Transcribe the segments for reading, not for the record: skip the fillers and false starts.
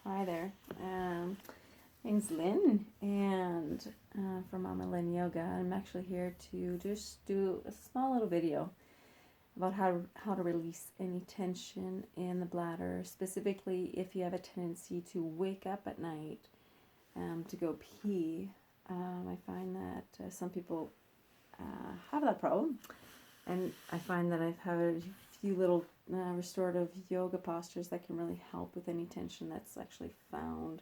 Hi there. Name's Lynn, and from Mama Lynn Yoga. I'm actually here to just do a small little video about how to release any tension in the bladder, specifically if you have a tendency to wake up at night to go pee. I find that some people have that problem, and I find that I've had a few little restorative yoga postures that can really help with any tension that's actually found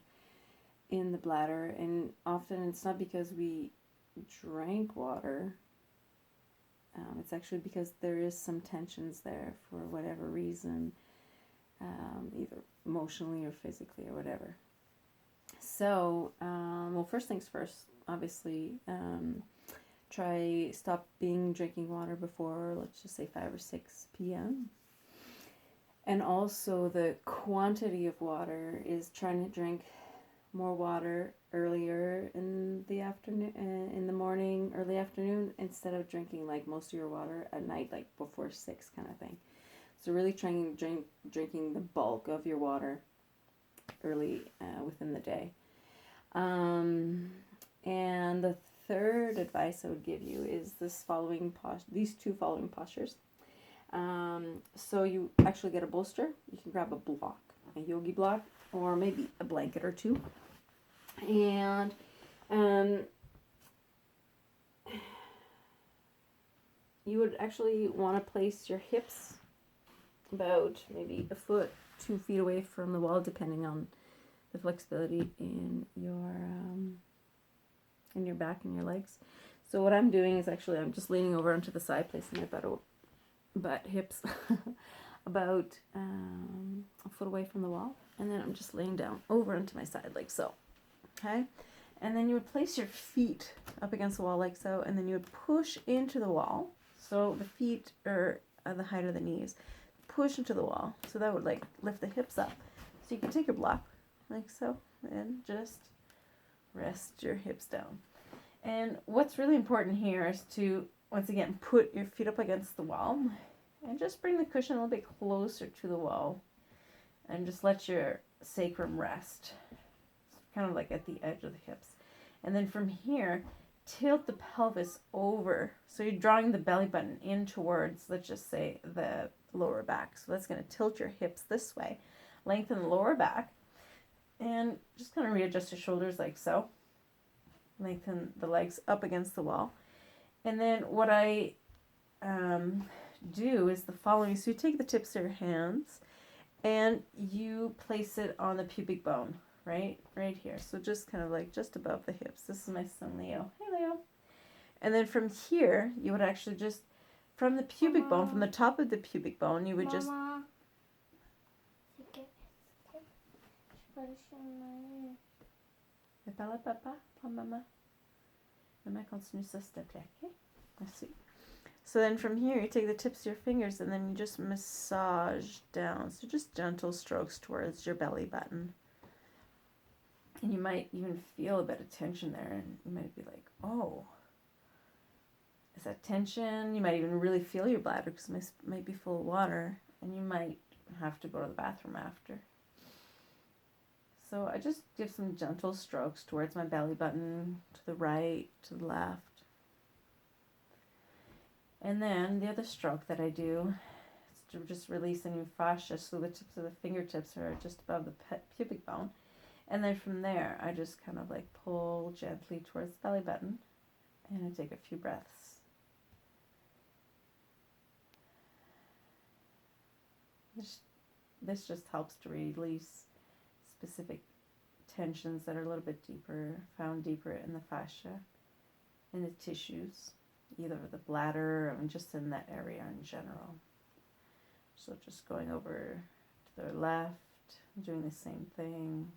in the bladder. And often it's not because we drank water, it's actually because there is some tensions there for whatever reason, either emotionally or physically or whatever. So, well, first things first, obviously, stop drinking water before, let's just say 5 or 6 p.m. And also the quantity of water is trying to drink more water earlier in the afternoon, in the morning, early afternoon, instead of drinking like most of your water at night, like before 6 kind of thing. So really trying to drinking the bulk of your water early within the day. And the third advice I would give you is these two following postures. So you actually get a bolster. You can grab a block, a yogi block, or maybe a blanket or two. And you would actually want to place your hips about maybe a foot, 2 feet away from the wall, depending on the flexibility in your back and your legs. So what I'm doing is actually I'm just leaning over onto the side, placing my butt hips about a foot away from the wall, and then I'm just laying down over onto my side like so. Okay, and then you would place your feet up against the wall like so, and then you would push into the wall. So the feet are at the height of the knees. Push into the wall. So that would like lift the hips up. So you can take your block like so and just rest your hips down. And what's really important here is to, once again, put your feet up against the wall and just bring the cushion a little bit closer to the wall and just let your sacrum rest. Kind of like at the edge of the hips. And then from here, tilt the pelvis over. So you're drawing the belly button in towards, let's just say, the lower back. So that's going to tilt your hips this way. Lengthen the lower back. And just kind of readjust your shoulders like so. Lengthen the legs up against the wall. And then what I do is the following. So you take the tips of your hands and you place it on the pubic bone. Right here. So just kind of like just above the hips. This is my son Leo. Hey Leo. And then from here, you would actually just, from the pubic bone, from the top of the pubic bone, you would just... Parle papa, pas maman. Maman continue ça s'il te plaît, okay? Merci. So then from here, you take the tips of your fingers and then you just massage down. So just gentle strokes towards your belly button. And you might even feel a bit of tension there, and you might be like, oh, is that tension? You might even really feel your bladder because it might be full of water, and you might have to go to the bathroom after. So I just give some gentle strokes towards my belly button, to the right, to the left. And then the other stroke that I do is to just release any fascia, so the tips of the fingertips are just above the pubic bone. And then from there, I just kind of like pull gently towards the belly button and I take a few breaths. This just helps to release specific tensions that are a little bit deeper, found deeper in the fascia, in the tissues, either the bladder or just in that area in general. So just going over to the left, doing the same thing.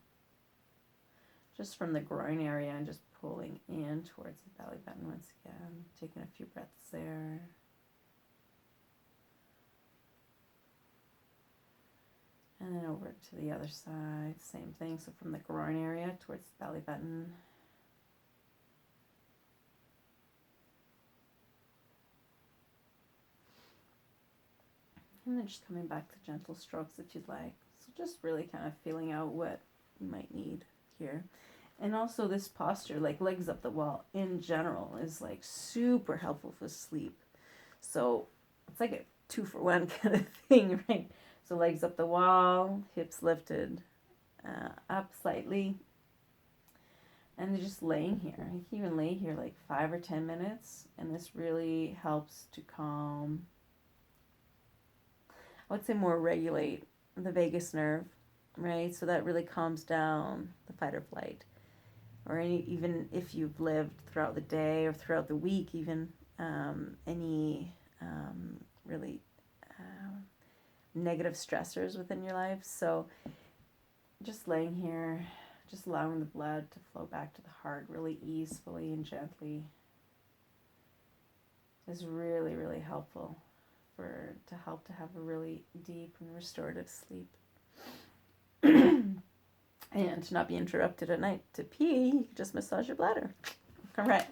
Just from the groin area and just pulling in towards the belly button once again, taking a few breaths there. And then over to the other side, same thing. So from the groin area towards the belly button. And then just coming back to gentle strokes if you'd like. So just really kind of feeling out what you might need here. And also this posture, like legs up the wall in general, is like super helpful for sleep. So it's like a 2-for-1 kind of thing, right? So legs up the wall, hips lifted up slightly. And they're just laying here. You can even lay here like 5 or 10 minutes. And this really helps to calm, I would say more regulate the vagus nerve, right? So that really calms down the fight or flight. Or even if you've lived throughout the day or throughout the week, even any really negative stressors within your life. So just laying here, just allowing the blood to flow back to the heart really easily and gently is really, really helpful to help to have a really deep and restorative sleep. And to not be interrupted at night to pee, you can just massage your bladder. All right.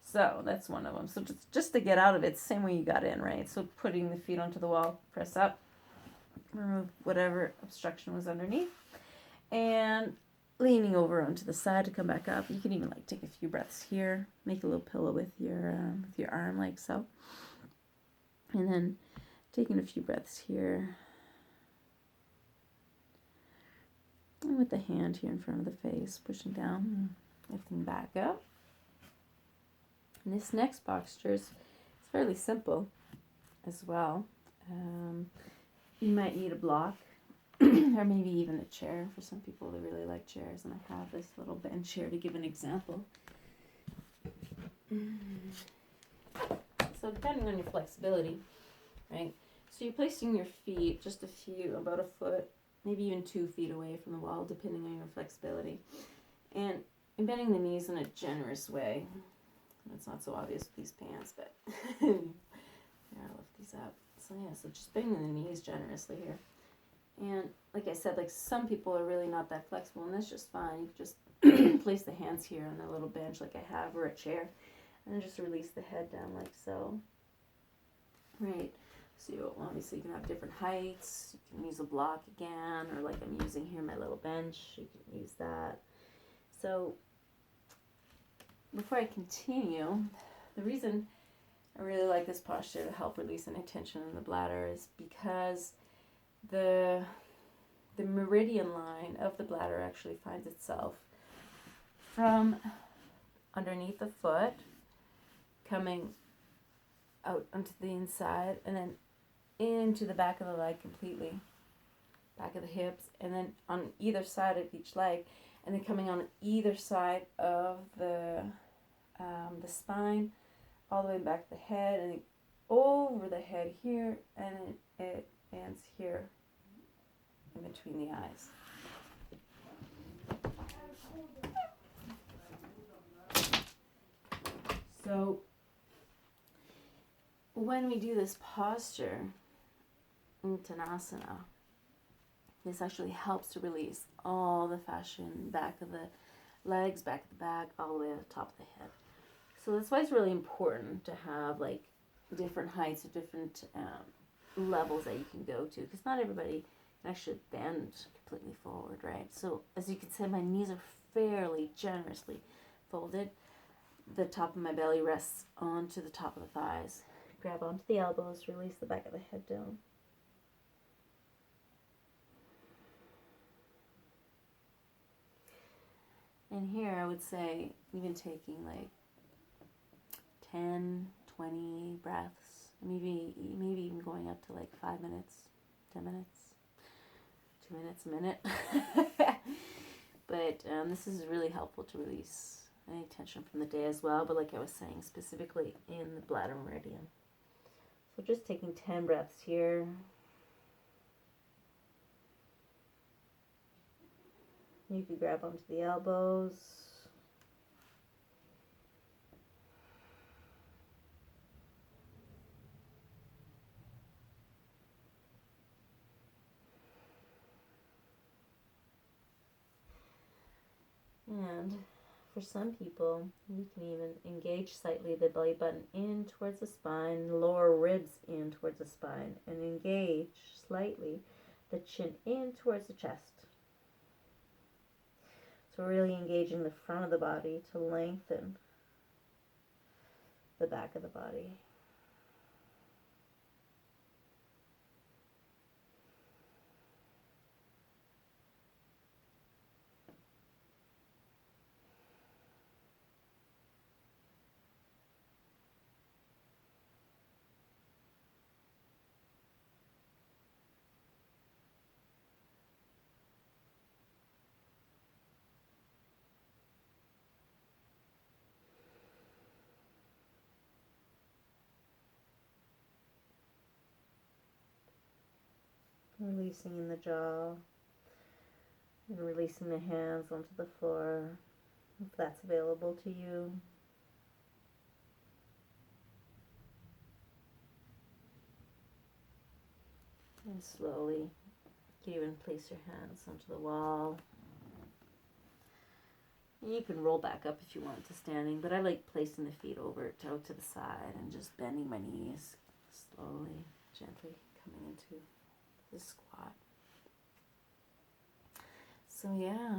So that's one of them. So just to get out of it, same way you got in, right? So putting the feet onto the wall, press up, remove whatever obstruction was underneath, and leaning over onto the side to come back up. You can even like take a few breaths here, make a little pillow with your arm like so, and then taking a few breaths here. And with the hand here in front of the face, pushing down, lifting back up. And this next posture is fairly simple as well. You might need a block or maybe even a chair. For some people, they really like chairs. And I have this little bench here to give an example. So depending on your flexibility, right? So you're placing your feet just about a foot, maybe even 2 feet away from the wall, depending on your flexibility. And bending the knees in a generous way. It's not so obvious with these pants, but here, I'll lift these up. So yeah, so just bending the knees generously here. And like I said, like some people are really not that flexible, and that's just fine. You can just place the hands here on a little bench like I have, or a chair, and then just release the head down like so. Right. So obviously you can have different heights. You can use a block again, or like I'm using here my little bench. You can use that. So before I continue, the reason I really like this posture to help release any tension in the bladder is because the meridian line of the bladder actually finds itself from underneath the foot, coming out onto the inside, and then into the back of the leg completely, back of the hips, and then on either side of each leg, and then coming on either side of the spine, all the way back to the head, and then over the head here, and then it ends here in between the eyes. So when we do this posture, Uttanasana, this actually helps to release all the fascia in the back of the legs, back of the back, all the way to the top of the head. So that's why it's really important to have like different heights or different levels that you can go to, because not everybody can actually bend completely forward, right? So as you can see, my knees are fairly generously folded. The top of my belly rests onto the top of the thighs. Grab onto the elbows, release the back of the head down. And here I would say even taking like 10, 20 breaths, maybe even going up to like 5 minutes, 10 minutes, 2 minutes, a minute. But this is really helpful to release any tension from the day as well, but like I was saying, specifically in the bladder meridian. So just taking 10 breaths here. You can grab onto the elbows. And for some people, you can even engage slightly the belly button in towards the spine, lower ribs in towards the spine, and engage slightly the chin in towards the chest. So really engaging the front of the body to lengthen the back of the body. Releasing in the jaw and releasing the hands onto the floor if that's available to you. And slowly, you can even place your hands onto the wall. You can roll back up if you want to standing, but I like placing the feet out to the side and just bending my knees slowly, gently coming into the squat. So yeah,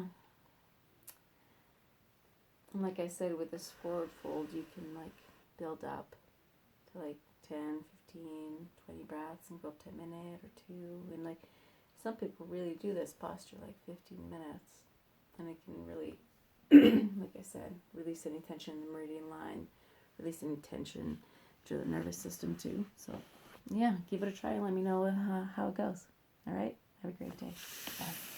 and like I said, with this forward fold, you can like build up to like 10, 15, 20 breaths and go up to a minute or two. And like some people really do this posture like 15 minutes, and it can really, like I said, release any tension in the meridian line, release any tension to the nervous system too. So yeah, give it a try and let me know how it goes. All right, have a great day. Bye.